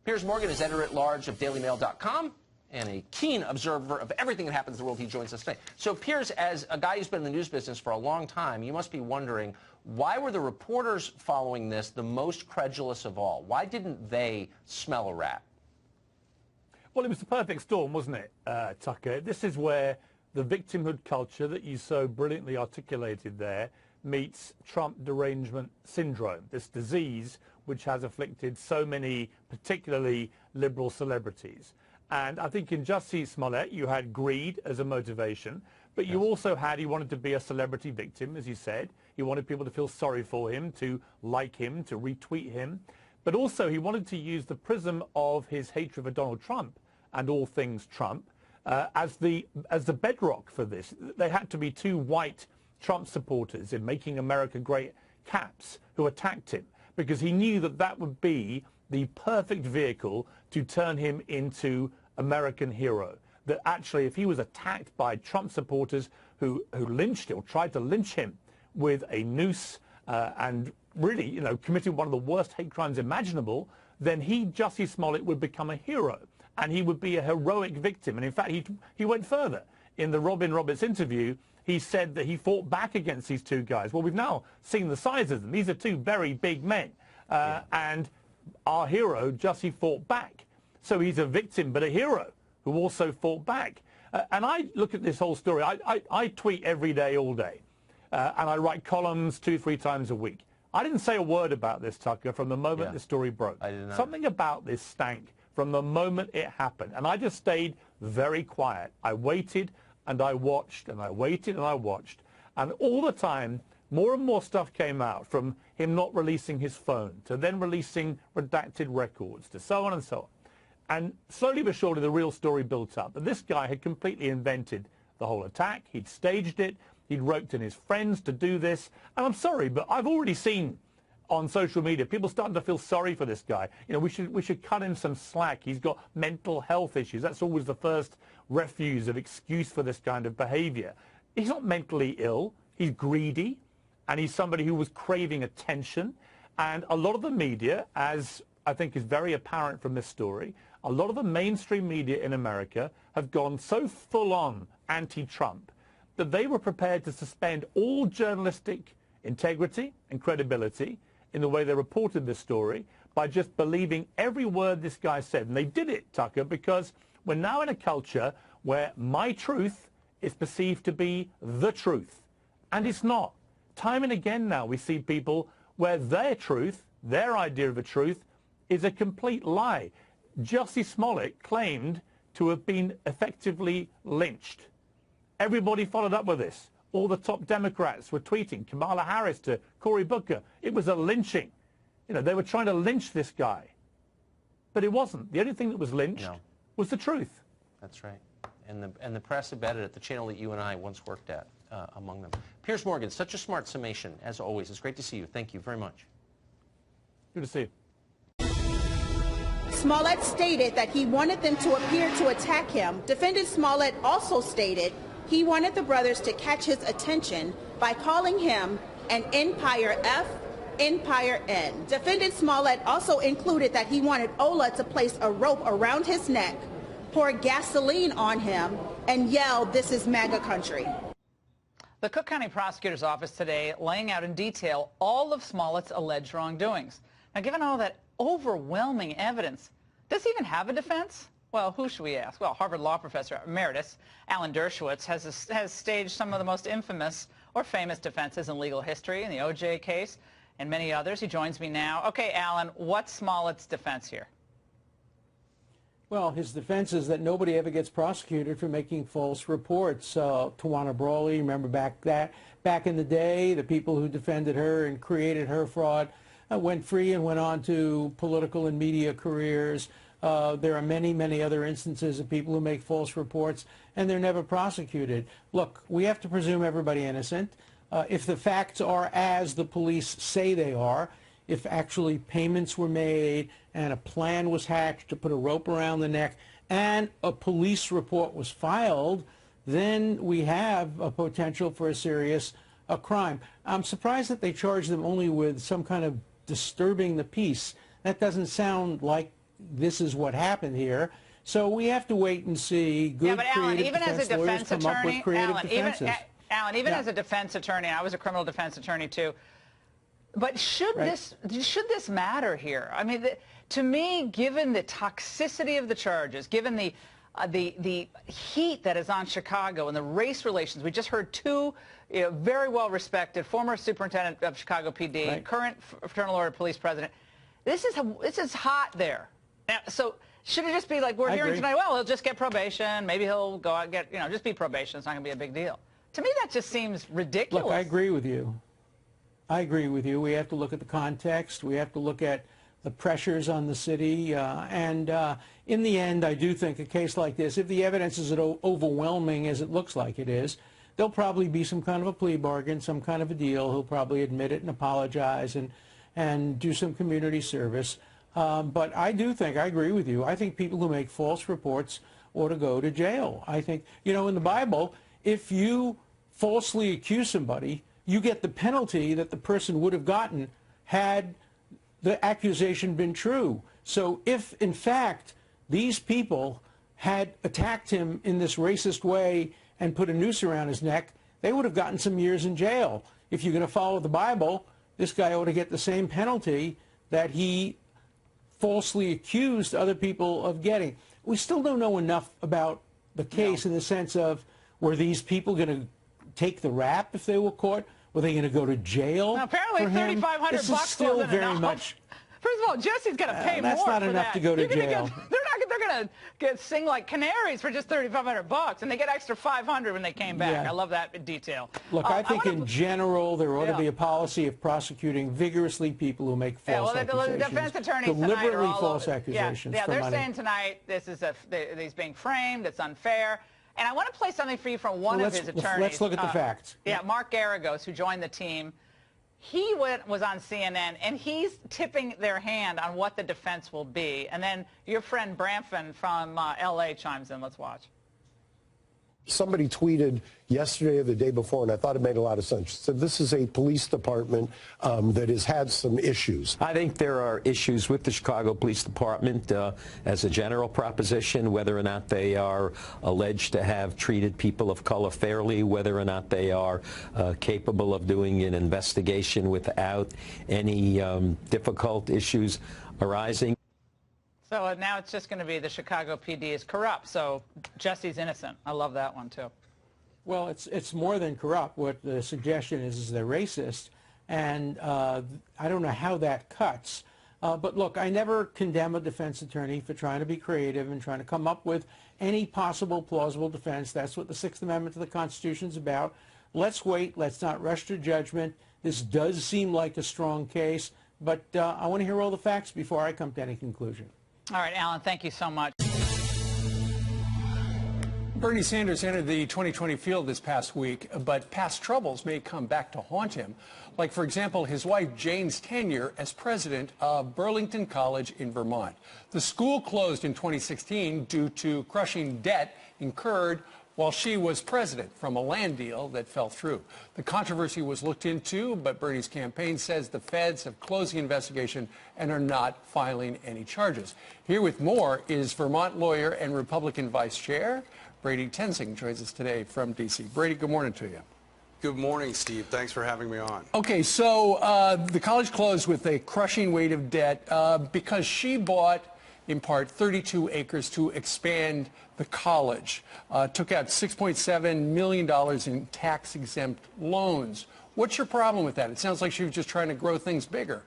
Piers Morgan is editor-at-large of DailyMail.com and a keen observer of everything that happens in the world. He joins us today. So, Piers, as a guy who's been in the news business for a long time, you must be wondering, why were the reporters following this the most credulous of all? Why didn't they smell a rat? Well, it was the perfect storm, wasn't it, Tucker? This is where the victimhood culture that you so brilliantly articulated there meets Trump derangement syndrome, this disease which has afflicted so many, particularly liberal celebrities. And I think in Jussie Smollett, you had greed as a motivation, but you also had, he wanted to be a celebrity victim, as you said. He wanted people to feel sorry for him, to like him, to retweet him. But also he wanted to use the prism of his hatred for Donald Trump and all things Trump as the bedrock for this. They had to be two white Trump supporters in Making America Great caps who attacked him, because he knew that that would be the perfect vehicle to turn him into American hero. That actually, if he was attacked by Trump supporters who lynched him or tried to lynch him with a noose and really, you know, committed one of the worst hate crimes imaginable, then he, Jussie Smollett, would become a hero. And he would be a heroic victim. And in fact, he went further. In the Robin Roberts interview, he said that he fought back against these two guys. Well, we've now seen the size of them. These are two very big men. And our hero, Jussie, fought back. So he's a victim, but a hero who also fought back. And I look at this whole story. I tweet every day, all day. And I write columns 2-3 times a week. I didn't say a word about this, Tucker, from the moment the story broke. I didn't know. Something about this stank from the moment it happened. And I just stayed very quiet. I waited and I watched and I waited and I watched. And all the time, more and more stuff came out, from him not releasing his phone to then releasing redacted records to so on and so on. And slowly but surely the real story built up. But this guy had completely invented the whole attack. He'd staged it. He'd roped in his friends to do this. And I'm sorry, but I've already seen on social media people starting to feel sorry for this guy. You know, we should cut him some slack. He's got mental health issues. That's always the first refuse of excuse for this kind of behavior. He's not mentally ill. He's greedy, and he's somebody who was craving attention. And a lot of the media, as I think is very apparent from this story, a lot of the mainstream media in America have gone so full-on anti-Trump that they were prepared to suspend all journalistic integrity and credibility in the way they reported this story by just believing every word this guy said. And they did it, Tucker, because we're now in a culture where my truth is perceived to be the truth. And it's not. Time and again now we see people where their truth, their idea of a truth, is a complete lie. Jussie Smollett claimed to have been effectively lynched. Everybody followed up with this. All the top Democrats were tweeting, Kamala Harris to Cory Booker. It was a lynching. You know, they were trying to lynch this guy. But it wasn't. The only thing that was lynched was the truth. That's right. And the press abetted it, the channel that you and I once worked at, among them. Piers Morgan, such a smart summation, as always. It's great to see you. Thank you very much. Good to see you. Smollett stated that he wanted them to appear to attack him. Defendant Smollett also stated he wanted the brothers to catch his attention by calling him an Empire F, Empire N. Defendant Smollett also included that he wanted Ola to place a rope around his neck, pour gasoline on him, and yell, "This is MAGA country." The Cook County Prosecutor's Office today laying out in detail all of Smollett's alleged wrongdoings. Now, given all that overwhelming evidence, does he even have a defense? Well, who should we ask? Well, Harvard Law Professor Emeritus Alan Dershowitz has staged some of the most infamous or famous defenses in legal history, in the O.J. case and many others. He joins me now. Okay, Alan, what's Smollett's defense here? Well, his defense is that nobody ever gets prosecuted for making false reports. Tawana Brawley, remember back in the day, the people who defended her and created her fraud went free and went on to political and media careers. There are many, many other instances of people who make false reports, and they're never prosecuted. Look, we have to presume everybody innocent. If the facts are as the police say they are, if actually payments were made and a plan was hatched to put a rope around the neck and a police report was filed, then we have a potential for a serious crime. I'm surprised that they charge them only with some kind of disturbing the peace. That doesn't sound like this is what happened here. So we have to wait and see. Good yeah, but Alan, creative even as a defense come up with attorney, creative defenses. Even as a defense attorney, I was a criminal defense attorney too. But should this matter here? I mean, to me, given the toxicity of the charges, given the heat that is on Chicago and the race relations, we just heard two very well-respected former superintendent of Chicago PD, current Fraternal Order Police president. This is hot there. Now, so should it just be like we're hearing tonight? Well, he'll just get probation. Maybe he'll go out and get just be probation. It's not going to be a big deal. To me, that just seems ridiculous. Look, I agree with you. I agree with you. We have to look at the context. We have to look at the pressures on the city. And in the end, I do think a case like this, if the evidence is as overwhelming as it looks like it is, there'll probably be some kind of a plea bargain, some kind of a deal. He'll probably admit it and apologize and do some community service. But I do think, I agree with you, I think people who make false reports ought to go to jail. I think, in the Bible, if you falsely accuse somebody, you get the penalty that the person would have gotten had the accusation been true. So if, in fact, these people had attacked him in this racist way and put a noose around his neck, they would have gotten some years in jail. If you're going to follow the Bible, this guy ought to get the same penalty that he falsely accused other people of getting. We still don't know enough about the case in the sense of, were these people going to take the rap if they were caught? Were they going to go to jail? Now, apparently, $3,500 bucks still wasn't very enough. much. First of all, Jussie's going to pay more. That's not for enough that. to go to jail. They're going to sing like canaries for just $3,500 bucks, and they get extra $500 when they came back. Yeah. I love that detail. Look, I think in general there ought to be a policy of prosecuting vigorously people who make false accusations. The defense attorneys deliberately tonight are all false accusations. Yeah, for they're money. saying tonight this is he's being framed. It's unfair. And I want to play something for you from one of his attorneys. Let's look at the facts. Yeah, Mark Garagos, who joined the team. He was on CNN, and he's tipping their hand on what the defense will be. And then your friend Bramfin from L.A. chimes in. Let's watch. Somebody tweeted yesterday or the day before, and I thought it made a lot of sense. So this is a police department that has had some issues. I think there are issues with the Chicago Police Department as a general proposition, whether or not they are alleged to have treated people of color fairly, whether or not they are capable of doing an investigation without any difficult issues arising. So now it's just going to be the Chicago PD is corrupt. So Jussie's innocent. I love that one, too. Well, it's more than corrupt. What the suggestion is they're racist. And I don't know how that cuts. But look, I never condemn a defense attorney for trying to be creative and trying to come up with any possible plausible defense. That's what the Sixth Amendment to the Constitution is about. Let's wait. Let's not rush to judgment. This does seem like a strong case. But I want to hear all the facts before I come to any conclusion. All right, Alan, thank you so much. Bernie Sanders entered the 2020 field this past week, but past troubles may come back to haunt him. Like, for example, his wife Jane's tenure as president of Burlington College in Vermont. The school closed in 2016 due to crushing debt incurred while she was president from a land deal that fell through. The controversy was looked into, but Bernie's campaign says the feds have closed the investigation and are not filing any charges. Here with more is Vermont lawyer and Republican vice chair Brady Tensing joins us today from D.C. Brady, good morning to you. Good morning, Steve. Thanks for having me on. Okay, so the college closed with a crushing weight of debt because she bought, in part, 32 acres to expand the college, took out $6.7 million in tax-exempt loans. What's your problem with that? It sounds like she was just trying to grow things bigger.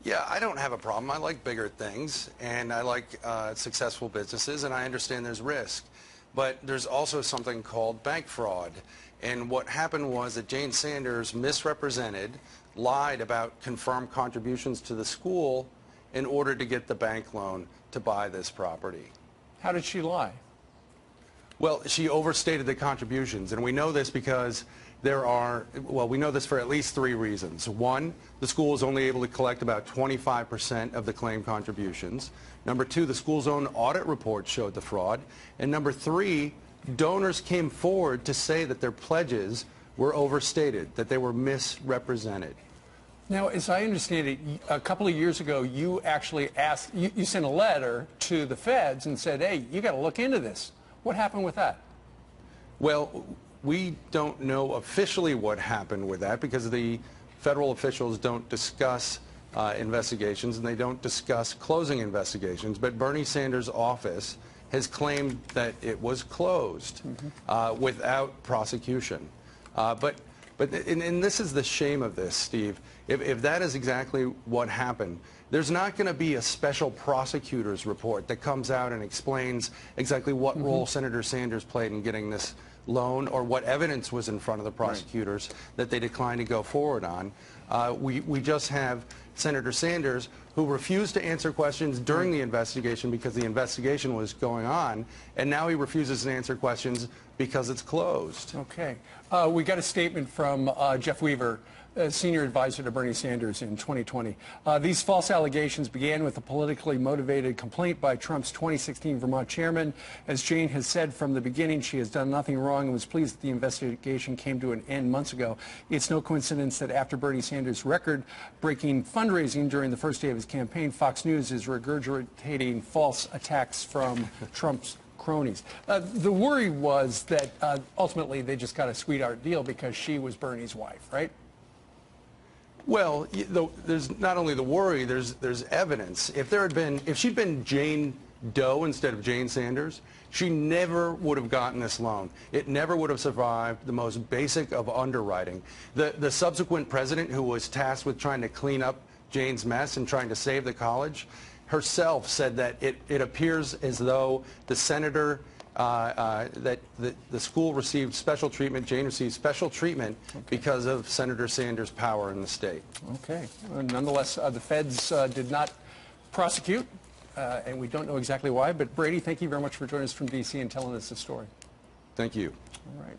Yeah, I don't have a problem. I like bigger things, and I like successful businesses, and I understand there's risk. But there's also something called bank fraud. And what happened was that Jane Sanders misrepresented, lied about confirmed contributions to the school in order to get the bank loan to buy this property. How did she lie? Well, she overstated the contributions, and we know this because we know this for at least 3 reasons. One, the school was only able to collect about 25% of the claimed contributions. Number 2, the school's own audit report showed the fraud. And number 3, donors came forward to say that their pledges were overstated, that they were misrepresented. Now, as I understand it, a couple of years ago, you actually asked, you sent a letter to the feds and said, hey, you got to look into this. What happened with that? Well, we don't know officially what happened with that because the federal officials don't discuss investigations and they don't discuss closing investigations. But Bernie Sanders' office has claimed that it was closed without prosecution. But this is the shame of this, Steve. If that is exactly what happened, there's not going to be a special prosecutor's report that comes out and explains exactly what role Senator Sanders played in getting this loan or what evidence was in front of the prosecutors that they declined to go forward on. We just have Senator Sanders, who refused to answer questions during the investigation because the investigation was going on, and now he refuses to answer questions because it's closed. Okay. We got a statement from Jeff Weaver, senior advisor to Bernie Sanders in 2020. These false allegations began with a politically motivated complaint by Trump's 2016 Vermont chairman. As Jane has said from the beginning, she has done nothing wrong and was pleased that the investigation came to an end months ago. It's no coincidence that after Bernie Sanders' record-breaking fundraising during the first day of his campaign, Fox News is regurgitating false attacks from Trump's cronies. The worry was that ultimately they just got a sweetheart deal because she was Bernie's wife, right? Well, there's not only the worry, there's evidence. If she'd been Jane Doe instead of Jane Sanders, she never would have gotten this loan. It never would have survived the most basic of underwriting. The subsequent president, who was tasked with trying to clean up Jane's mess and trying to save the college, herself said that it appears as though the senator that the school received special treatment, Jane received special treatment because of Senator Sanders' power in the state. Okay. Nonetheless, the feds did not prosecute, and we don't know exactly why. But Brady, thank you very much for joining us from D.C. and telling us the story. Thank you. All right.